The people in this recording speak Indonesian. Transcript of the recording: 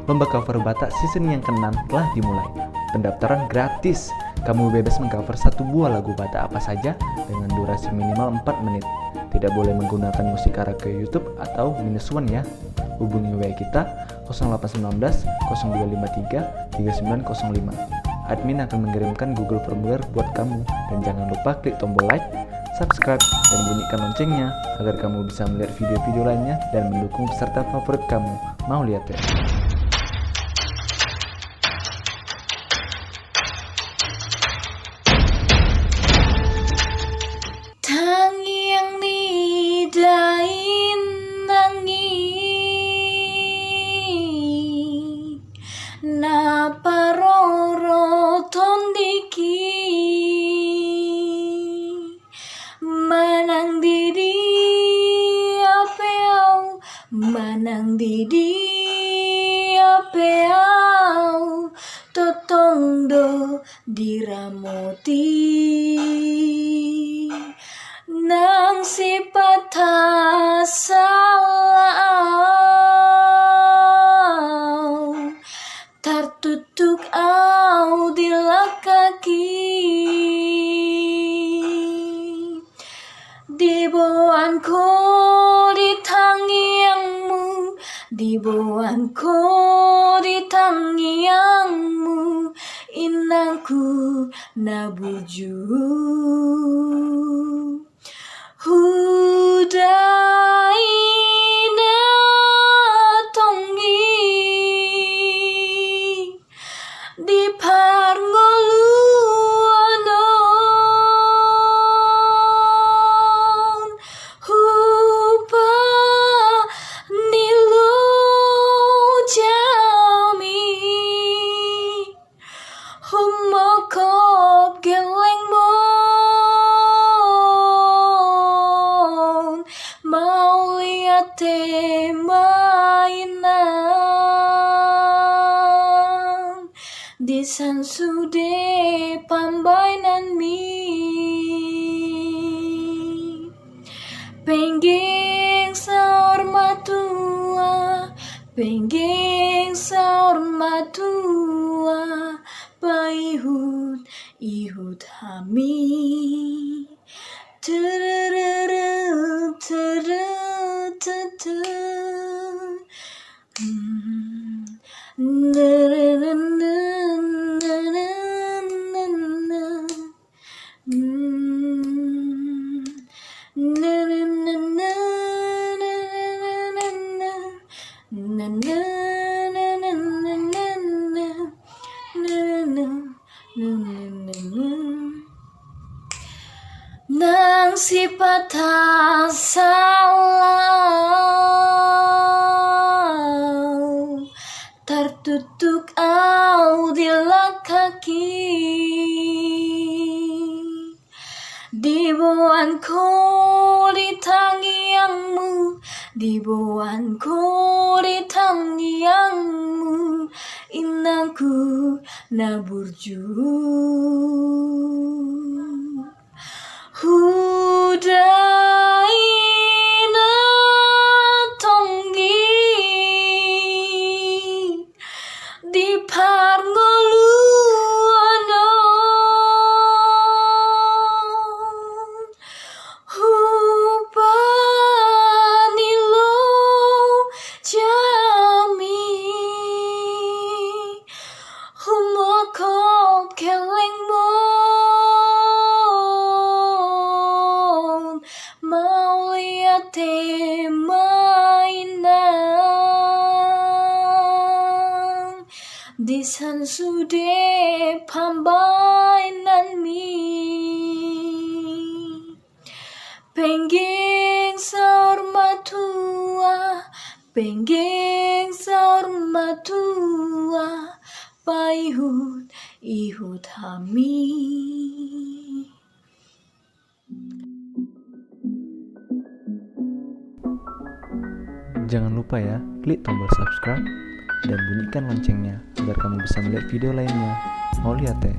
Lomba cover Batak season yang ke-6 telah dimulai. Pendaftaran gratis. Kamu bebas mengcover satu buah lagu Batak apa saja dengan durasi minimal 4 menit. Tidak boleh menggunakan musik karaoke YouTube atau -1 ya. Hubungi WA kita 0819 0253 3905. Admin akan mengirimkan Google Formulir buat kamu. Dan jangan lupa klik tombol like, subscribe, dan bunyikan loncengnya agar kamu bisa melihat video-video lainnya dan mendukung peserta favorit kamu. Mau lihat ya? Tangiang nidain nangi na paroro tondiki manang didi apeau manang didi apeau totongdo diramoti nang sipatasau tertutuk au dilakaki dibuanku di tangiangmu dibuanku di tangiangmu inangku nabuju Hudaina tongi di parngoluanon hupa nilu jami humokop geleng mainan disan sude pambainan mi pengging saur matua paihut ihut hami tererere tererere nang sipatasau tertutuk au dilakaki dibuanku di tangiangmu dibuanku di tangiangmu inangku naburju Hudaina tongi di parngoluanon hupa nilu jami humokop keleng mau lihat mainan disan sude pambainan mi pengging saur matua paihut ihut hami. Jangan lupa ya, klik tombol subscribe dan bunyikan loncengnya agar kamu bisa melihat video lainnya. Mau lihat ya?